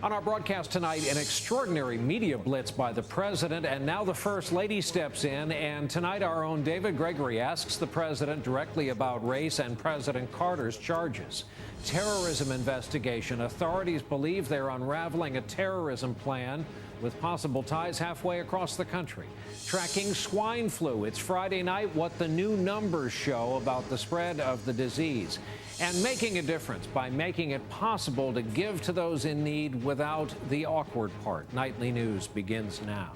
On our broadcast tonight, an extraordinary media blitz by the president, and now the First Lady steps in. And tonight, our own David Gregory asks the president directly about race and President Carter's charges. Terrorism investigation. Authorities believe they're unraveling a terrorism plan with possible ties halfway across the country. Tracking swine flu. It's Friday night. What the new numbers show about the spread of the disease. And making a difference by making it possible to give to those in need without the awkward part. Nightly News begins now.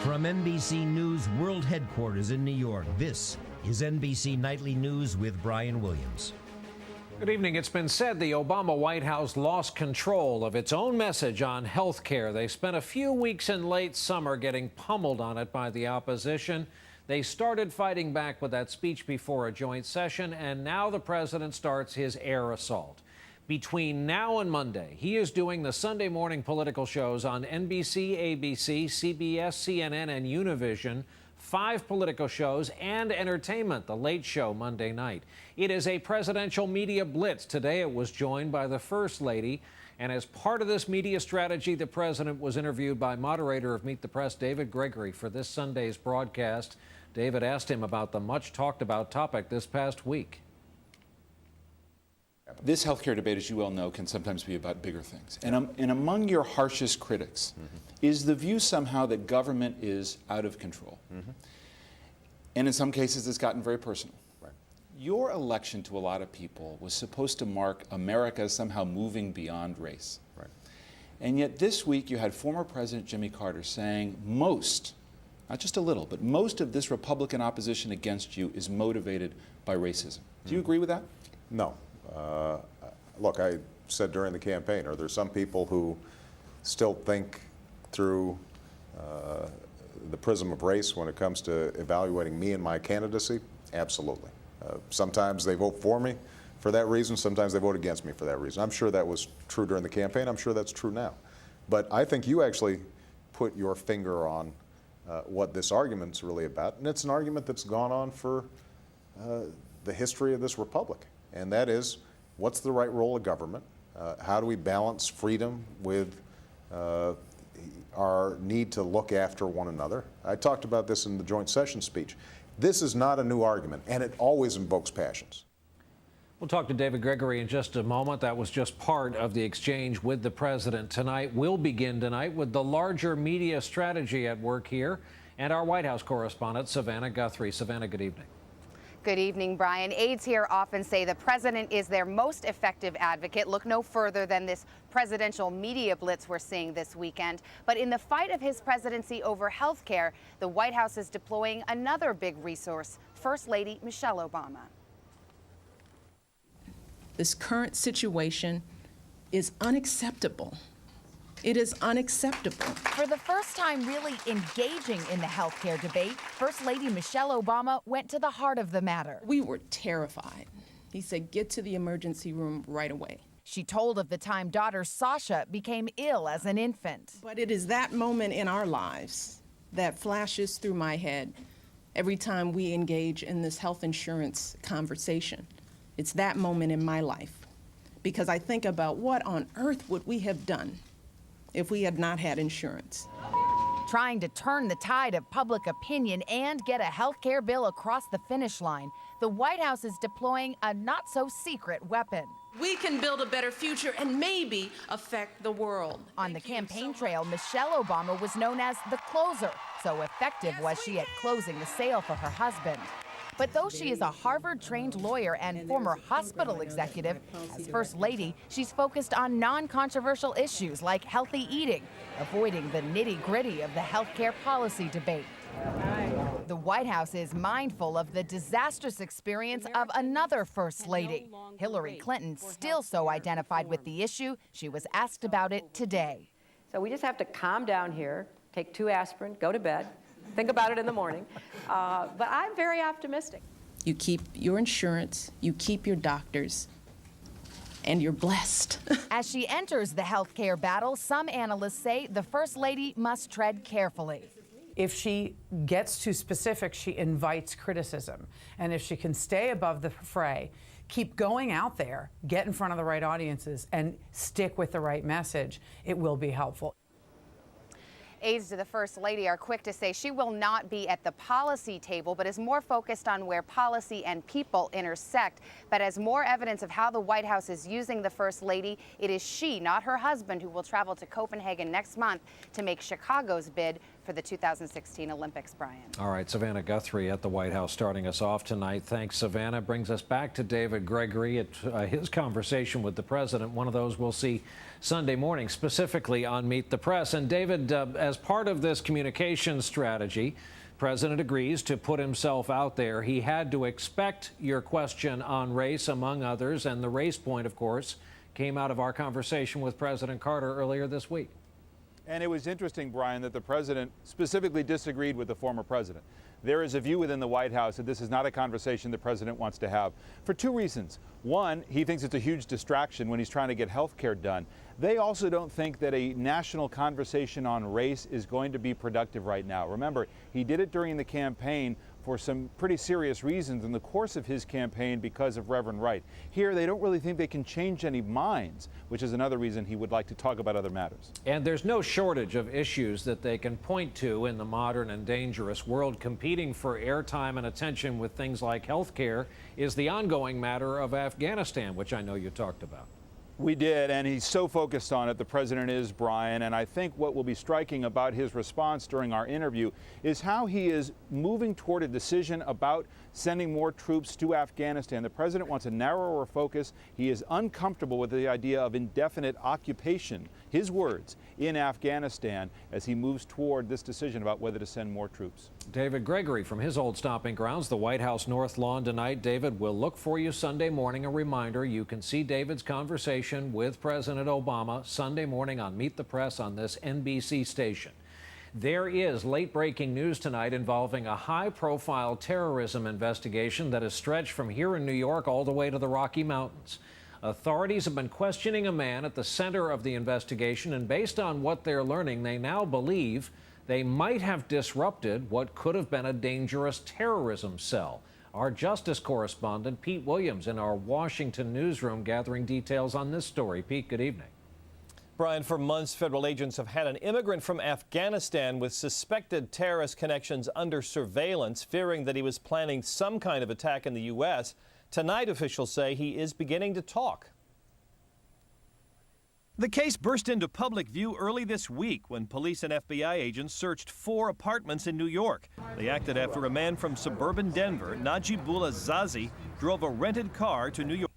From NBC News World Headquarters in New York, this is NBC Nightly News with Brian Williams. Good evening. It's been said the Obama White House lost control of its own message on health care. They spent a few weeks in late summer getting pummeled on it by the opposition. They started fighting back with that speech before a joint session, and now the president starts his air assault. Between now and Monday, he is doing the Sunday morning political shows on NBC, ABC, CBS, CNN, and Univision, 5 political shows, and entertainment, The Late Show Monday night. It is a presidential media blitz. Today it was joined by the First Lady. And as part of this media strategy, the president was interviewed by moderator of Meet the Press, David Gregory, for this Sunday's broadcast. David asked him about the much talked about topic this past week. This healthcare debate, as you well know, can sometimes be about bigger things. And among your harshest critics is the view somehow that government is out of control. And in some cases, it's gotten very personal. Your election to a lot of people was supposed to mark America somehow moving beyond race. And yet this week you had former President Jimmy Carter saying most, not just a little, but most of this Republican opposition against you is motivated by racism. Do you agree with that? No. Look, I said during the campaign, are there some people who still think through the prism of race when it comes to evaluating me and my candidacy? Absolutely. Sometimes they vote for me for that reason, sometimes they vote against me for that reason. I'm sure that was true during the campaign, I'm sure that's true now. But I think you actually put your finger on what this argument's really about, and it's an argument that's gone on for the history of this republic, and that is, what's the right role of government? How do we balance freedom with our need to look after one another? I talked about this in the joint session speech. This is not a new argument, and it always invokes passions. We'll talk to David Gregory in just a moment. That was just part of the exchange with the president tonight. We'll begin tonight with the larger media strategy at work here, and our White House correspondent, Savannah Guthrie. Savannah, good evening. Good evening, Brian. Aides here often say the president is their most effective advocate. Look no further than this presidential media blitz we're seeing this weekend. But in the fight of his presidency over health care, the White House is deploying another big resource, First Lady Michelle Obama. This current situation is unacceptable. It is unacceptable. For the first time really engaging in the healthcare debate, First Lady Michelle Obama went to the heart of the matter. We were terrified. He said, get to the emergency room right away. She told of the time daughter Sasha became ill as an infant. But it is that moment in our lives that flashes through my head every time we engage in this health insurance conversation. It's that moment in my life, because I think about what on earth would we have done if we had not had insurance. Trying to turn the tide of public opinion and get a health care bill across the finish line, the White House is deploying a not-so-secret weapon. We can build a better future and maybe affect the world. On the campaign trail, Michelle Obama was known as the closer. So effective was she at closing the sale for her husband. But though she is a Harvard-trained lawyer and former hospital executive, as First Lady, she's focused on non-controversial issues like healthy eating, avoiding the nitty-gritty of the healthcare policy debate. The White House is mindful of the disastrous experience of another First Lady. Hillary Clinton, still so identified with the issue, she was asked about it today. So we just have to calm down here, take 2 aspirin, go to bed. Think about it in the morning. But I'm very optimistic. You keep your insurance, you keep your doctors, and you're blessed. As she enters the healthcare battle, some analysts say the First Lady must tread carefully. If she gets too specific, she invites criticism. And if she can stay above the fray, keep going out there, get in front of the right audiences, and stick with the right message, it will be helpful. Aides to the First Lady are quick to say she will not be at the policy table, but is more focused on where policy and people intersect. But as more evidence of how the White House is using the First Lady, it is she, not her husband, who will travel to Copenhagen next month to make Chicago's bid for the 2016 Olympics, Brian. All right, Savannah Guthrie at the White House starting us off tonight. Thanks, Savannah. Brings us back to David Gregory at his conversation with the president. One of those we'll see Sunday morning, specifically on Meet the Press. And David, as part of this communication strategy, President agrees to put himself out there. He had to expect your question on race, among others, and the race point, of course, came out of our conversation with President Carter earlier this week. And it was interesting, Brian, that the president specifically disagreed with the former president. There is a view within the White House that this is not a conversation the president wants to have for two reasons. One, he thinks it's a huge distraction when he's trying to get health care done. They also don't think that a national conversation on race is going to be productive right now. Remember, he did it during the campaign for some pretty serious reasons in the course of his campaign because of Reverend Wright. Here, they don't really think they can change any minds, which is another reason he would like to talk about other matters. And there's no shortage of issues that they can point to in the modern and dangerous world. Competing for airtime and attention with things like health care is the ongoing matter of Afghanistan, which I know you talked about. We did, and he's so focused on it, the president is, Brian, and I think what will be striking about his response during our interview is how he is moving toward a decision about sending more troops to Afghanistan. The president wants a narrower focus. He is uncomfortable with the idea of indefinite occupation, his words, in Afghanistan as he moves toward this decision about whether to send more troops. David Gregory from his old stomping grounds, the White House North Lawn tonight. David, we'll look for you Sunday morning. A reminder, you can see David's conversation with President Obama Sunday morning on Meet the Press on this NBC station. There is late-breaking news tonight involving a high-profile terrorism investigation that has stretched from here in New York all the way to the Rocky Mountains. Authorities have been questioning a man at the center of the investigation, and based on what they're learning, they now believe they might have disrupted what could have been a dangerous terrorism cell. Our justice correspondent, Pete Williams, in our Washington newsroom, gathering details on this story. Pete, good evening. Brian, for months, federal agents have had an immigrant from Afghanistan with suspected terrorist connections under surveillance, fearing that he was planning some kind of attack in the U.S. Tonight, officials say he is beginning to talk. The case burst into public view early this week when police and FBI agents searched 4 apartments in New York. They acted after a man from suburban Denver, Najibullah Zazi, drove a rented car to New York.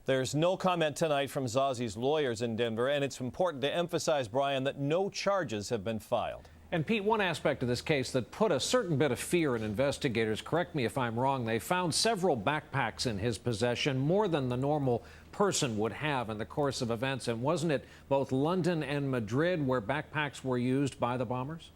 There's no comment tonight from Zazi's lawyers in Denver, and it's important to emphasize, Brian, that no charges have been filed. And Pete, one aspect of this case that put a certain bit of fear in investigators, correct me if I'm wrong, they found several backpacks in his possession, more than the normal person would have in the course of events. And wasn't it both London and Madrid where backpacks were used by the bombers?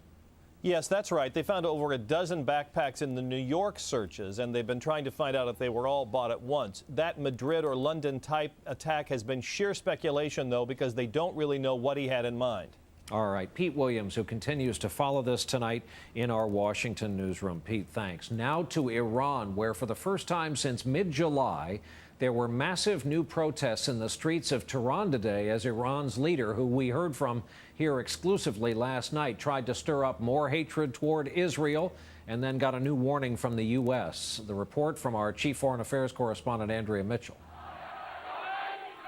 Yes, that's right. They found over a dozen backpacks in the New York searches, and they've been trying to find out if they were all bought at once. That Madrid or London type attack has been sheer speculation, though, because they don't really know what he had in mind. All right, Pete Williams, who continues to follow this tonight in our Washington newsroom. Pete, thanks. Now to Iran, where for the first time since mid-July, there were massive new protests in the streets of Tehran today as Iran's leader, who we heard from here exclusively last night, tried to stir up more hatred toward Israel and then got a new warning from the U.S. The report from our chief foreign affairs correspondent, Andrea Mitchell.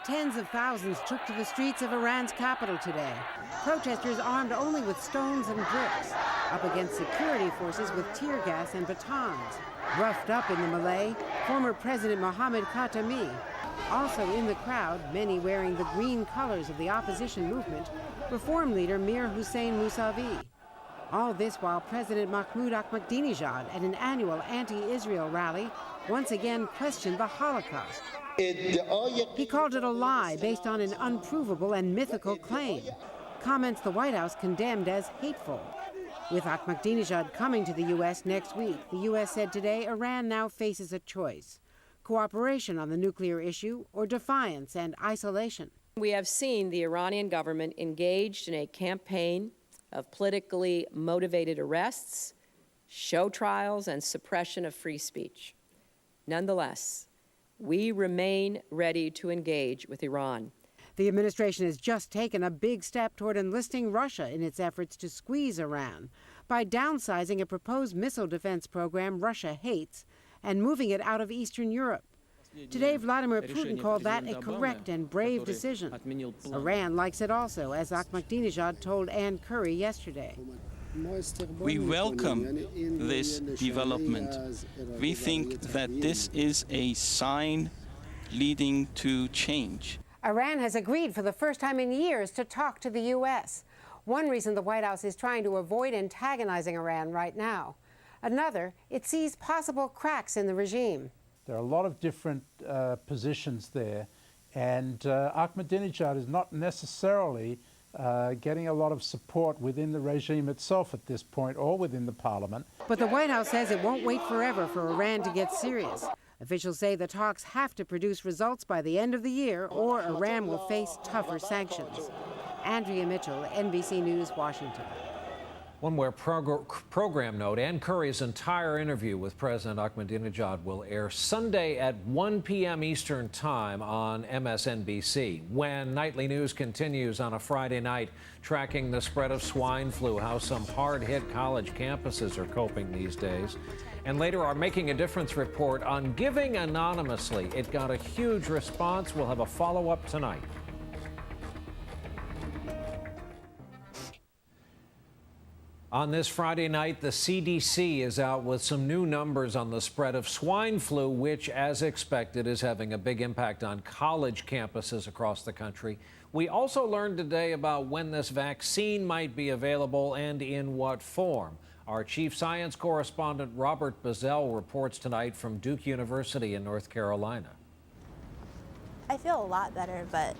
Tens of thousands took to the streets of Iran's capital today. Protesters armed only with stones and bricks, up against security forces with tear gas and batons. Roughed up in the melee, former President Mohammad Khatami. Also in the crowd, many wearing the green colors of the opposition movement, reform leader Mir Hossein Mousavi. All this while President Mahmoud Ahmadinejad, at an annual anti-Israel rally, once again questioned the Holocaust. He called it a lie based on an unprovable and mythical claim, comments the White House condemned as hateful. With Ahmadinejad coming to the U.S. next week, the U.S. said today Iran now faces a choice: cooperation on the nuclear issue or defiance and isolation. We have seen the Iranian government engaged in a campaign of politically motivated arrests, show trials, and suppression of free speech. Nonetheless, we remain ready to engage with Iran. The administration has just taken a big step toward enlisting Russia in its efforts to squeeze Iran by downsizing a proposed missile defense program Russia hates and moving it out of Eastern Europe. Today, Vladimir Putin called that a correct and brave decision. Iran likes it also, as Ahmadinejad told Ann Curry yesterday. We welcome this development. We think that this is a sign leading to change. Iran has agreed for the first time in years to talk to the U.S. One reason the White House is trying to avoid antagonizing Iran right now. Another, it sees possible cracks in the regime. There are a lot of different positions there, and Ahmadinejad is not necessarily getting a lot of support within the regime itself at this point or within the parliament. But the White House says it won't wait forever for Iran to get serious. Officials say the talks have to produce results by the end of the year or Iran will face tougher sanctions. Andrea Mitchell, NBC News, Washington. One more program note, Ann Curry's entire interview with President Ahmadinejad will air Sunday at 1 p.m. Eastern Time on MSNBC. When Nightly News continues on a Friday night, tracking the spread of swine flu, how some hard-hit college campuses are coping these days. And later, our Making a Difference report on giving anonymously. It got a huge response. We'll have a follow-up tonight. On this Friday night, the CDC is out with some new numbers on the spread of swine flu, which, as expected, is having a big impact on college campuses across the country. We also learned today about when this vaccine might be available and in what form. Our chief science correspondent, Robert Bazell, reports tonight from Duke University in North Carolina. I feel a lot better, but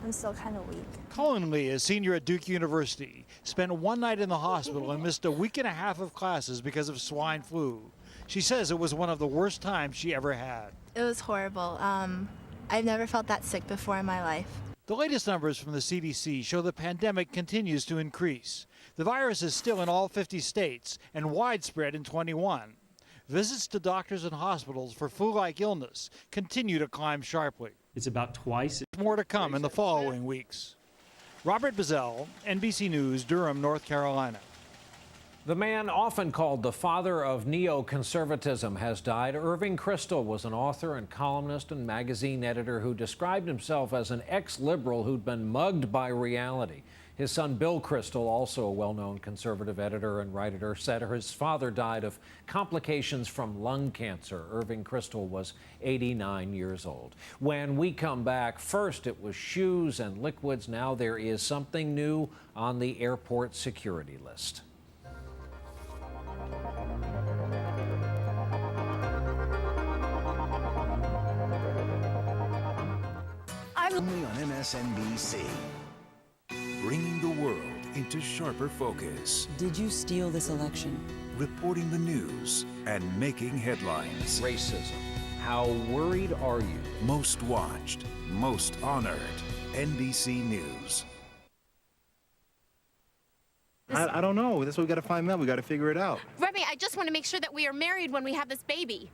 I'm still kind of weak. Colin Lee, a senior at Duke University, spent one night in the hospital and missed a week and a half of classes because of swine flu. She says it was one of the worst times she ever had. It was horrible. I've never felt that sick before in my life. The latest numbers from the CDC show the pandemic continues to increase. The virus is still in all 50 states and widespread in 21. Visits to doctors and hospitals for flu-like illness continue to climb sharply. It's about twice. More to come in the following weeks. Robert Bazell, NBC News, Durham, North Carolina. The man often called the father of neoconservatism has died. Irving Kristol was an author and columnist and magazine editor who described himself as an ex-liberal who'd been mugged by reality. His son, Bill Kristol, also a well-known conservative editor and writer, said his father died of complications from lung cancer. Irving Kristol was 89 years old. When we come back, first it was shoes and liquids. Now there is something new on the airport security list. Only on MSNBC. Bringing the world into sharper focus. Did you steal this election? Reporting the news and making headlines. Racism. How worried are you? Most watched, most honored. NBC News. I don't know. That's what we got to find out. We got to figure it out. Remy, I just want to make sure that we are married when we have this baby.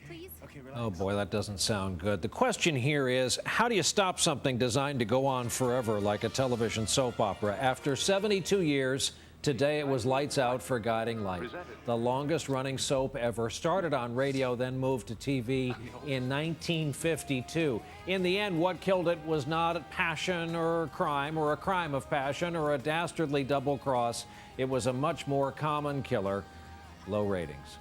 Please? Oh boy, that doesn't sound good. The question here is, how do you stop something designed to go on forever like a television soap opera? After 72 years, today it was lights out for Guiding Light. The longest running soap ever. Started on radio, then moved to TV in 1952. In the end, what killed it was not passion or crime, or a crime of passion, or a dastardly double cross. It was a much more common killer: low ratings.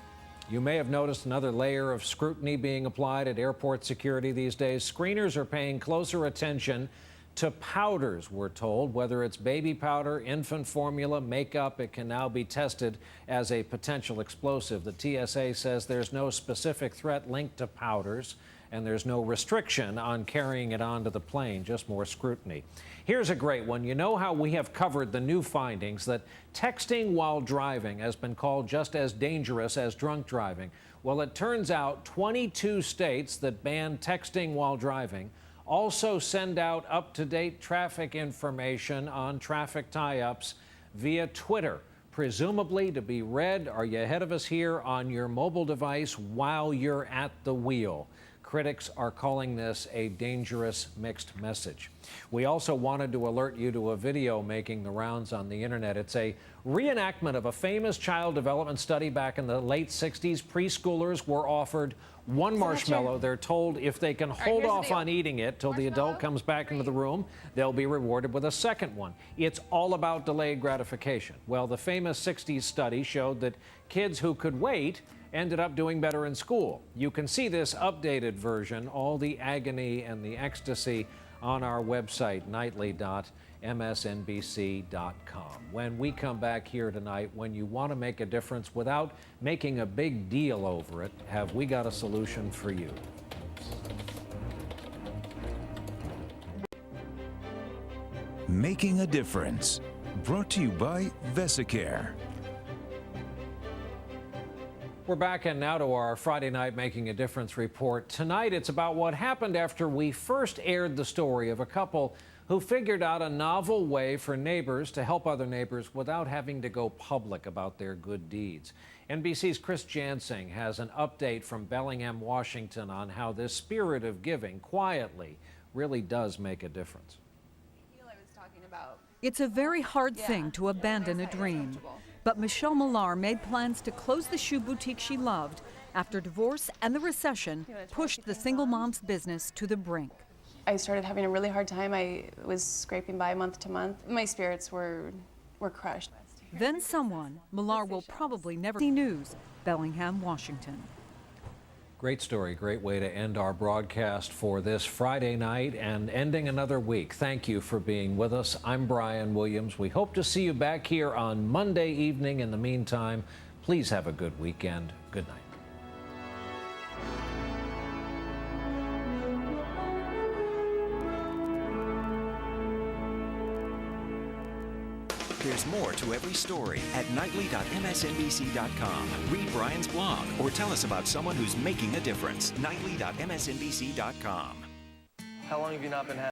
You may have noticed another layer of scrutiny being applied at airport security these days. Screeners are paying closer attention to powders, we're told. Whether it's baby powder, infant formula, makeup, it can now be tested as a potential explosive. The TSA says there's no specific threat linked to powders, and there's no restriction on carrying it onto the plane, just more scrutiny. Here's a great one. You know how we have covered the new findings that texting while driving has been called just as dangerous as drunk driving? Well, it turns out 22 states that ban texting while driving also send out up-to-date traffic information on traffic tie-ups via Twitter, presumably to be read, are you ahead of us here, on your mobile device while you're at the wheel. Critics are calling this a dangerous mixed message. We also wanted to alert you to a video making the rounds on the internet. It's a reenactment of a famous child development study back in the late 60s. Preschoolers were offered one marshmallow. They're told if they can hold off on eating it till the adult comes back into the room, they'll be rewarded with a second one. It's all about delayed gratification. Well, the famous 60s study showed that kids who could wait ended up doing better in school. You can see this updated version, all the agony and the ecstasy, on our website, nightly.msnbc.com. When we come back here tonight, when you want to make a difference without making a big deal over it, have we got a solution for you? Making a Difference. Brought to you by Vesicare. We're back, and now to our Friday night Making a Difference report. Tonight, it's about what happened after we first aired the story of a couple who figured out a novel way for neighbors to help other neighbors without having to go public about their good deeds. NBC's Chris Jansing has an update from Bellingham, Washington, on how this spirit of giving quietly really does make a difference. It's a very hard thing to abandon a dream. But Michelle Millar made plans to close the shoe boutique she loved after divorce and the recession pushed the single mom's business to the brink. I started having a really hard time. I was scraping by month to month. My spirits were crushed. Then someone Millar will probably never see. News, Bellingham, Washington. Great story, great way to end our broadcast for this Friday night and ending another week. Thank you for being with us. I'm Brian Williams. We hope to see you back here on Monday evening. In the meantime, please have a good weekend. Good night. There's more to every story at nightly.msnbc.com. Read Brian's blog or tell us about someone who's making a difference. Nightly.msnbc.com. How long have you not been happy?